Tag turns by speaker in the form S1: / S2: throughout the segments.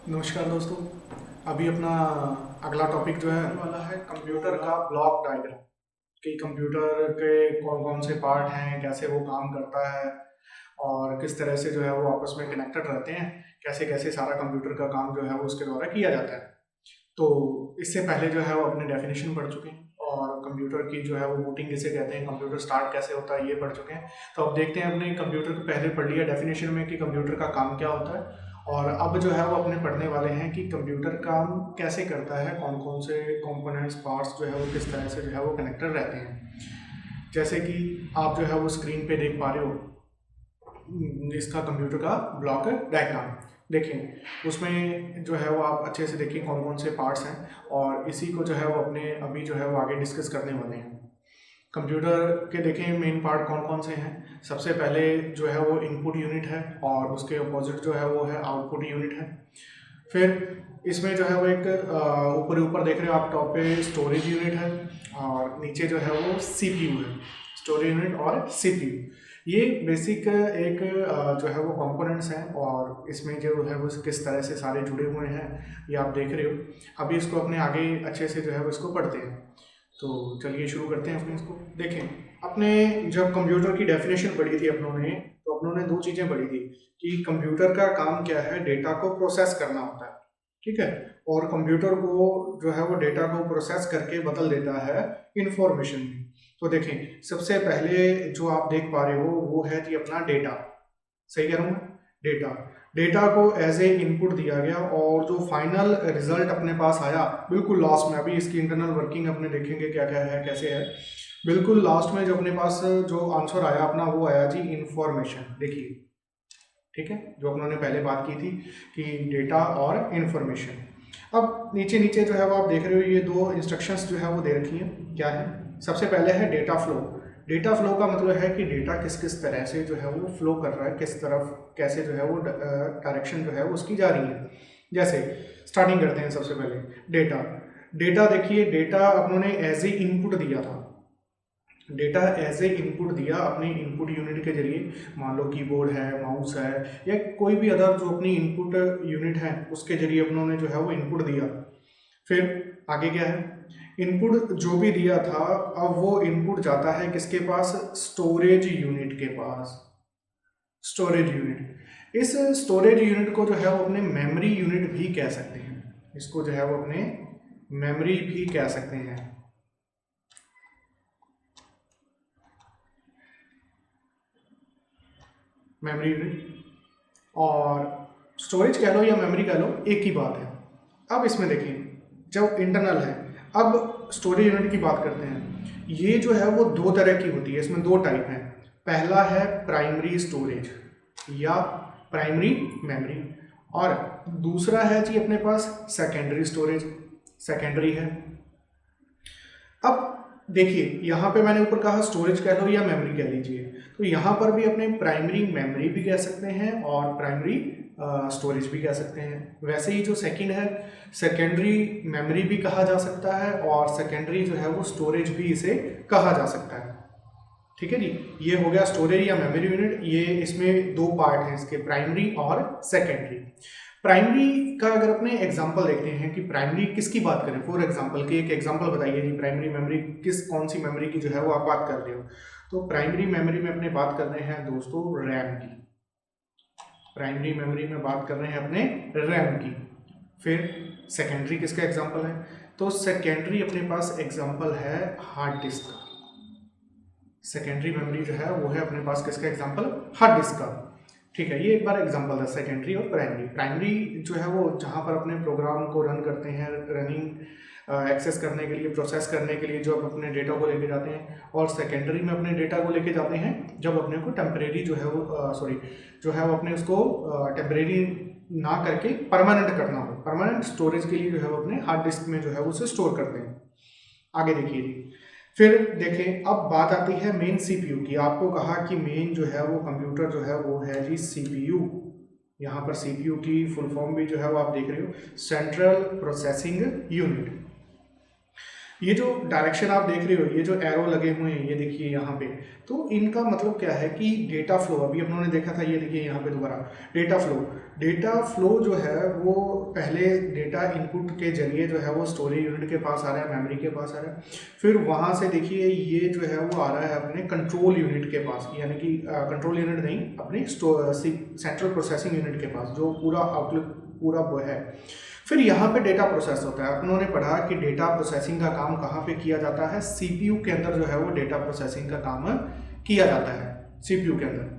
S1: नमस्कार दोस्तों। अभी अपना अगला टॉपिक जो है आने वाला है कंप्यूटर का ब्लॉक डायग्राम। कि कंप्यूटर के कौन कौन से पार्ट हैं, कैसे वो काम करता है और किस तरह से जो है वो आपस में कनेक्टेड रहते हैं, कैसे कैसे सारा कंप्यूटर का काम जो है वो उसके द्वारा किया जाता है। तो इससे पहले जो है वो अपने डेफिनेशन पढ़ चुके हैं और कंप्यूटर की जो है वो बूटिंग किसे कहते हैं, कंप्यूटर स्टार्ट कैसे होता है, ये पढ़ चुके हैं। तो अब देखते हैं, अपने कंप्यूटर को पहले पढ़ लिया डेफिनेशन में कि कंप्यूटर का काम क्या होता है, और अब जो है वो अपने पढ़ने वाले हैं कि कंप्यूटर काम कैसे करता है, कौन कौन से कंपोनेंट्स पार्ट्स जो है वो किस तरह से जो है वो कनेक्टेड रहते हैं। जैसे कि आप जो है वो स्क्रीन पे देख पा रहे हो इसका कंप्यूटर का ब्लॉक डायग्राम। देखिए उसमें जो है वो आप अच्छे से देखिए कौन कौन से पार्ट्स हैं, और इसी को जो है वो अपने अभी जो है वो आगे डिस्कस करने वाले हैं। कंप्यूटर के देखें मेन पार्ट कौन कौन से हैं। सबसे पहले जो है वो इनपुट यूनिट है, और उसके अपोजिट जो है वो है आउटपुट यूनिट है। फिर इसमें जो है वो एक ऊपर ऊपर देख रहे हो आप टॉप पे स्टोरेज यूनिट है, और नीचे जो है वो सीपीयू है। स्टोरेज यूनिट और सीपीयू, ये बेसिक एक जो है वो कंपोनेंट्स हैं, और इसमें जो है वो किस तरह से सारे जुड़े हुए हैं ये आप देख रहे हो। अभी इसको अपने आगे अच्छे से जो है वो इसको पढ़ते हैं। तो चलिए शुरू करते हैं अपने इसको। देखें, अपने जब कंप्यूटर की डेफिनेशन पढ़ी थी अपनों ने, तो अपनों ने दो चीज़ें पढ़ी थी कि कंप्यूटर का काम क्या है, डेटा को प्रोसेस करना होता है, ठीक है। और कंप्यूटर को जो है वो डेटा को प्रोसेस करके बदल देता है इंफॉर्मेशन में। तो देखें, सबसे पहले जो आप देख पा रहे हो वो है जी अपना डेटा। सही कह रहा हूँ? डेटा, डेटा को एज ए इनपुट दिया गया, और जो फाइनल रिजल्ट अपने पास आया बिल्कुल लास्ट में, अभी इसकी इंटरनल वर्किंग अपने देखेंगे क्या क्या है कैसे है। बिल्कुल लास्ट में जो अपने पास जो आंसर आया अपना वो आया जी इंफॉर्मेशन। देखिए, ठीक है, जो हम लोगों ने पहले बात की थी कि डेटा और इन्फॉर्मेशन। अब नीचे नीचे जो है वो आप देख रहे हो ये दो इंस्ट्रक्शंस जो है वो दे रखी हैं। क्या है? सबसे पहले है डेटा फ्लो। डेटा फ्लो का मतलब है कि डेटा किस किस तरह से जो है वो फ्लो कर रहा है, किस तरफ कैसे जो है वो डायरेक्शन जो है वो उसकी जा रही है। जैसे स्टार्टिंग करते हैं सबसे पहले डेटा। डेटा देखिए, डेटा हम लोगों ने एज ए इनपुट दिया था। डेटा एज ए इनपुट दिया अपने इनपुट यूनिट के जरिए। मान लो कीबोर्ड है, माउस है, या कोई भी अदर जो अपनी इनपुट यूनिट है उसके जरिए अपनों ने जो है वो इनपुट दिया। फिर आगे क्या है? इनपुट जो भी दिया था, अब वो इनपुट जाता है किसके पास? स्टोरेज यूनिट के पास। स्टोरेज यूनिट, इस स्टोरेज यूनिट को जो है वो अपने मेमोरी यूनिट भी कह सकते हैं। इसको जो है वो अपने मेमोरी भी कह सकते हैं, मेमोरी यूनिट। और स्टोरेज कह लो या मेमोरी कह लो, एक ही बात है। अब इसमें देखिए, जब इंटरनल है, अब स्टोरेज यूनिट की बात करते हैं। ये जो है वो दो तरह की होती है, इसमें दो टाइप हैं। पहला है प्राइमरी स्टोरेज या प्राइमरी मेमोरी, और दूसरा है जी अपने पास सेकेंडरी स्टोरेज, सेकेंडरी है। अब देखिए, यहाँ पे मैंने ऊपर कहा स्टोरेज कह लो या मेमोरी कह लीजिए, तो यहाँ पर भी अपने प्राइमरी मेमोरी भी कह सकते हैं और प्राइमरी स्टोरेज भी कह सकते हैं। वैसे ही जो सेकंड है, सेकेंडरी मेमोरी भी कहा जा सकता है, और सेकेंडरी जो है वो स्टोरेज भी इसे कहा जा सकता है। ठीक है जी, ये हो गया स्टोरेज या मेमोरी यूनिट। ये इसमें दो पार्ट हैं इसके, प्राइमरी और सेकेंडरी। प्राइमरी का अगर अपने एग्जांपल देखते हैं कि प्राइमरी किसकी बात करें, फॉर एग्जांपल की एक एग्जांपल बताइए जी, प्राइमरी मेमोरी किस कौन सी मेमोरी की जो है वो आप बात कर रहे हो। तो प्राइमरी मेमोरी में अपने बात कर रहे हैं दोस्तों रैम की। प्राइमरी मेमोरी में बात कर रहे हैं अपने रैम की। फिर सेकेंडरी किसका एग्जांपल है? तो सेकेंडरी अपने पास एग्जांपल है हार्ड डिस्क का। सेकेंडरी मेमोरी जो है वो है अपने पास किसका एग्जांपल? हार्ड डिस्क का। ठीक है, ये एक बार एग्जांपल था सेकेंडरी और प्राइमरी। प्राइमरी जो है वो जहाँ पर अपने प्रोग्राम को रन करते हैं, रनिंग एक्सेस करने के लिए, प्रोसेस करने के लिए जो आप अपने डेटा को लेके जाते हैं। और सेकेंडरी में अपने डेटा को लेके जाते हैं जब अपने को टेम्परेरी जो है वो सॉरी जो है वो अपने उसको टेम्परेरी ना करके परमानेंट करना हो, परमानेंट स्टोरेज के लिए जो है वो अपने हार्ड डिस्क में जो है वो उसे स्टोर करते हैं। आगे देखिए जी, फिर देखें, अब बात आती है मेन सीपीयू की। आपको कहा कि मेन जो है वो कंप्यूटर जो है वो है जी सीपीयू। यहाँ पर सीपीयू की फुल फॉर्म भी जो है वो आप देख रहे हो, सेंट्रल प्रोसेसिंग यूनिट। ये जो डायरेक्शन आप देख रहे हो, ये जो एरो लगे हुए हैं, ये देखिए यहाँ पे, तो इनका मतलब क्या है कि डेटा फ्लो, अभी अपनों ने देखा था, ये देखिए यहाँ पे दोबारा डेटा फ्लो जो है वो पहले डेटा इनपुट के जरिए जो है वो स्टोरेज यूनिट के पास आ रहा है, मेमोरी के पास आ रहा है, फिर वहाँ से देखिए ये जो है वो आ रहा है अपने कंट्रोल यूनिट के पास, यानी कि कंट्रोल यूनिट नहीं, अपने सेंट्रल प्रोसेसिंग यूनिट के पास, जो पूरा आउटलुक पूरा वो है। फिर यहाँ पे डेटा प्रोसेस होता है। अपनों ने पढ़ा कि डेटा प्रोसेसिंग का काम कहाँ पे किया जाता है, सीपीयू के अंदर जो है वो डेटा प्रोसेसिंग का काम किया जाता है सीपीयू के अंदर,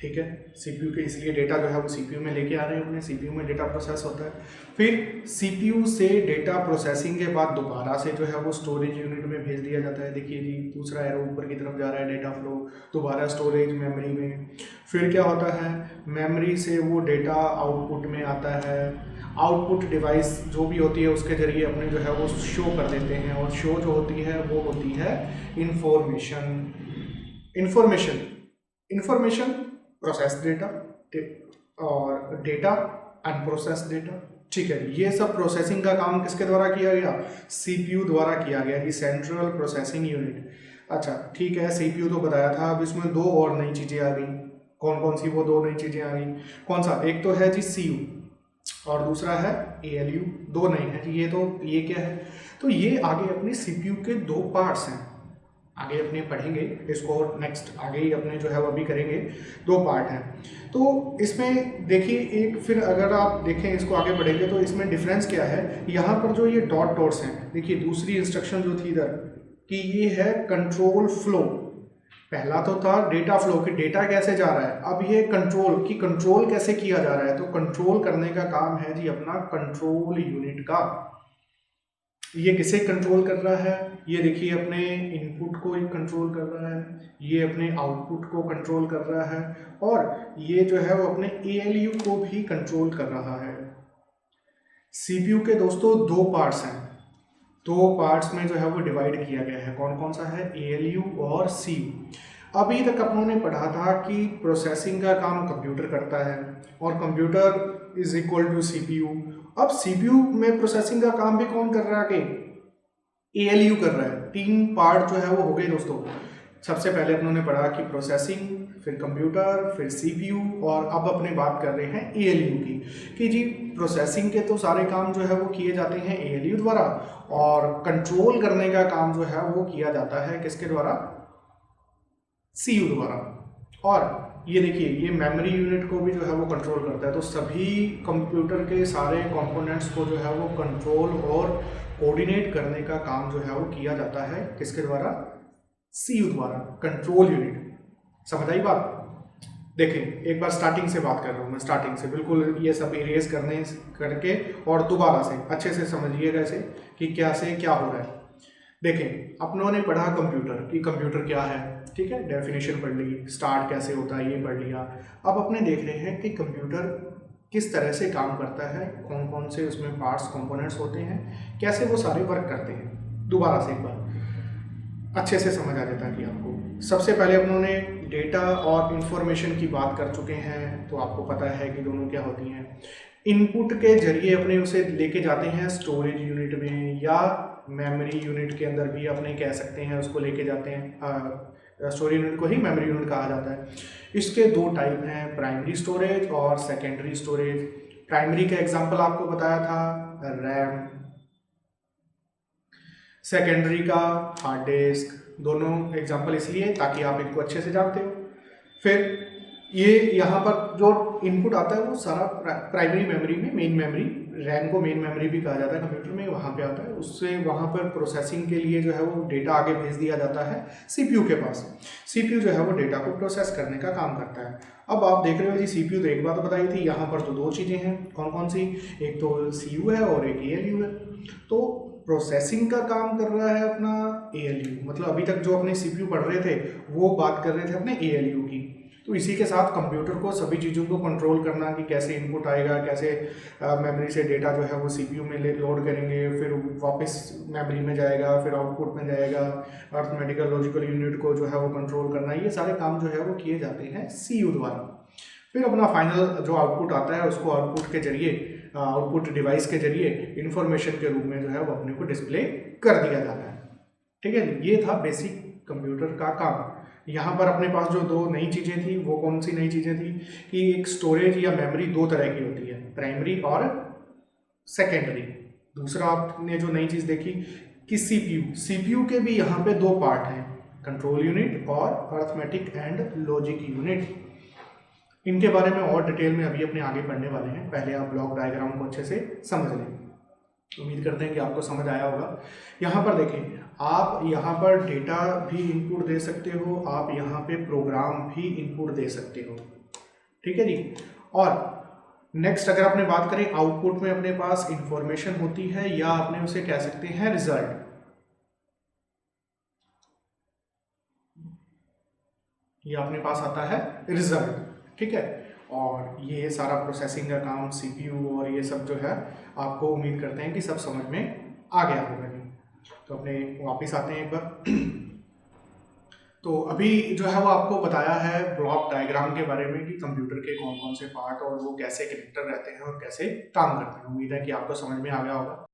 S1: ठीक है। सीपीयू के इसलिए डेटा जो है वो सीपीयू में लेके आ रहे हैं अपने, सीपीयू में डेटा प्रोसेस होता है। फिर सीपीयू से डेटा प्रोसेसिंग के बाद दोबारा से जो है वो स्टोरेज यूनिट में भेज दिया जाता है। देखिए जी, दूसरा एरो ऊपर की तरफ जा रहा है, डेटा फ्लो, दोबारा स्टोरेज मेमोरी में। फिर क्या होता है, मेमोरी से वो डेटा आउटपुट में आता है, आउटपुट डिवाइस जो भी होती है उसके जरिए अपने जो है वो शो कर देते हैं, और शो जो होती है वो होती है इंफॉर्मेशन प्रोसेस डेटा, और डेटा अनप्रोसेस डेटा, ठीक है। ये सब प्रोसेसिंग का काम किसके द्वारा किया गया, सीपीयू द्वारा किया गया, कि सेंट्रल प्रोसेसिंग यूनिट। अच्छा ठीक है, सीपीयू तो बताया था, अब इसमें दो और नई चीज़ें आ गई। कौन कौन सी वो दो नई चीज़ें आ गई, कौन सा, एक तो है जी सीयू और दूसरा है एएलयू, दो नए हैं जी। ये क्या है, तो ये आगे अपने सीपीयू के दो पार्ट्स हैं, आगे अपने पढ़ेंगे इसको, नेक्स्ट आगे ही अपने जो है वो अभी करेंगे, दो पार्ट हैं। तो इसमें देखिए एक, फिर अगर आप देखें इसको आगे बढ़ेंगे तो इसमें डिफरेंस क्या है, यहाँ पर जो ये डॉट डॉट्स हैं, देखिए दूसरी इंस्ट्रक्शन जो थी इधर कि ये है कंट्रोल फ्लो। पहला तो था डेटा फ्लो कि डेटा कैसे जा रहा है, अब ये कंट्रोल कि कंट्रोल कैसे किया जा रहा है। तो कंट्रोल करने का काम है जी अपना कंट्रोल यूनिट का। ये किसे कंट्रोल कर रहा है, ये देखिए अपने इनपुट को कंट्रोल कर रहा है, ये अपने आउटपुट को कंट्रोल कर रहा है, और ये जो है वो अपने एएलयू को भी कंट्रोल कर रहा है। सीपीयू के दोस्तों दो पार्ट्स हैं, दो पार्ट्स में जो है वो डिवाइड किया गया है। कौन कौन सा है, एएलयू और सीयू। अभी तक अपनों ने पढ़ा था कि प्रोसेसिंग का काम कंप्यूटर करता है, और computer is equal to CPU. अब सीपीयू में प्रोसेसिंग का काम भी कौन कर रहा है, एएलयू कर रहा है। तीन पार्ट जो है वो हो गए दोस्तों। सबसे पहले अपनों ने पढ़ा कि प्रोसेसिंग, फिर कंप्यूटर, फिर सीपीयू, और अब अपने बात कर रहे हैं एएलयू की, कि जी प्रोसेसिंग के तो सारे काम जो है वो किए जाते हैं एएलयू द्वारा, और कंट्रोल करने का काम जो है वो किया जाता है किसके द्वारा, सीयू द्वारा। और ये देखिए ये मेमोरी यूनिट को भी जो है वो कंट्रोल करता है। तो सभी कंप्यूटर के सारे कंपोनेंट्स को जो है वो कंट्रोल और कोऑर्डिनेट करने का काम जो है वो किया जाता है किसके द्वारा, सीयू द्वारा, कंट्रोल यूनिट। समझ आई बात। देखें एक बार स्टार्टिंग से बात कर रहा हूँ मैं, स्टार्टिंग से बिल्कुल ये सब इरेज करके और दोबारा से अच्छे से समझिएगा इसे कि क्या से क्या हो रहा है। देखें अपनों ने पढ़ा कंप्यूटर कि कंप्यूटर क्या है, ठीक है, डेफिनेशन पढ़ ली, स्टार्ट कैसे होता है ये पढ़ लिया। अब अपने देख रहे हैं कि कंप्यूटर किस तरह से काम करता है, कौन कौन से उसमें पार्ट्स कंपोनेंट्स होते हैं, कैसे वो सारे वर्क करते हैं। दोबारा से एक बार अच्छे से समझ आ जाता है कि आपको। सबसे पहले अपनों ने डेटा और इंफॉर्मेशन की बात कर चुके हैं, तो आपको पता है कि दोनों क्या होती हैं। इनपुट के जरिए अपने उसे लेके जाते हैं स्टोरेज यूनिट में, या मेमोरी यूनिट के अंदर भी अपने कह सकते हैं उसको लेके जाते हैं। स्टोरेज यूनिट को ही मेमोरी यूनिट कहा जाता है। इसके दो टाइप हैं, प्राइमरी स्टोरेज और सेकेंडरी स्टोरेज। प्राइमरी का एग्जांपल आपको बताया था रैम, सेकेंडरी का हार्ड डिस्क। दोनों एग्जांपल इसलिए ताकि आप इनको अच्छे से जानते हो। फिर ये यहाँ पर जो इनपुट आता है वो सारा प्राइमरी मेमोरी में, मेन मेमोरी, रैम को मेन मेमोरी भी कहा जाता है कंप्यूटर में, वहाँ पे आता है। उससे वहाँ पर प्रोसेसिंग के लिए जो है वो डेटा आगे भेज दिया जाता है सीपीयू के पास। सीपीयू जो है वो डेटा को प्रोसेस करने का काम करता है। अब आप देख रहे हो जी सीपीयू तो एक बात बताई थी, यहाँ पर तो दो चीज़ें हैं। कौन कौन सी, एक तो सीयू है और एक एएलयू है। तो प्रोसेसिंग का काम कर रहा है अपना एएलयू, मतलब अभी तक जो अपने सीपीयू पढ़ रहे थे वो बात कर रहे थे अपने एएलयू की। तो इसी के साथ कंप्यूटर को सभी चीज़ों को कंट्रोल करना कि कैसे इनपुट आएगा, कैसे मेमोरी से डेटा जो है वो सीपीयू में लोड करेंगे, फिर वापस मेमोरी में जाएगा, फिर आउटपुट में जाएगा, अर्थमेटिकल लॉजिकल यूनिट को जो है वो कंट्रोल करना, ये सारे काम जो है वो किए जाते हैं सीयू द्वारा। फिर अपना फाइनल जो आउटपुट आता है उसको आउटपुट के जरिए, आउटपुट डिवाइस के जरिए इंफॉर्मेशन के रूप में जो है वो अपने को डिस्प्ले कर दिया जाता है। ठीक है, ये था बेसिक कंप्यूटर का काम। यहाँ पर अपने पास जो दो नई चीज़ें थी, वो कौन सी नई चीज़ें थी कि एक स्टोरेज या मेमोरी दो तरह की होती है, प्राइमरी और सेकेंडरी। दूसरा आपने जो नई चीज़ देखी कि सीपीयू के भी यहाँ पे दो पार्ट हैं, कंट्रोल यूनिट और अर्थमेटिक एंड लॉजिक यूनिट। इनके बारे में और डिटेल में अभी अपने आगे पढ़ने वाले हैं, पहले आप ब्लॉक डायग्राम को अच्छे से समझ लें। उम्मीद करते हैं कि आपको समझ आया होगा। यहाँ पर देखें, आप यहाँ पर डेटा भी इनपुट दे सकते हो, आप यहाँ पे प्रोग्राम भी इनपुट दे सकते हो। ठीक है जी। और नेक्स्ट अगर अपने बात करें, आउटपुट में अपने पास इंफॉर्मेशन होती है या अपने उसे कह सकते हैं रिजल्ट। ये अपने पास आता है रिजल्ट। ठीक है, और ये सारा प्रोसेसिंग का काम सीपीयू और ये सब जो है, आपको उम्मीद करते हैं कि सब समझ में आ गया होगा जी। तो अपने वापस आते हैं एक बार। तो अभी जो है वो आपको बताया है ब्लॉक डायग्राम के बारे में कि कंप्यूटर के कौन कौन से पार्ट और वो कैसे कनेक्टर रहते हैं और कैसे काम करते हैं। उम्मीद है कि आपको समझ में आ गया होगा।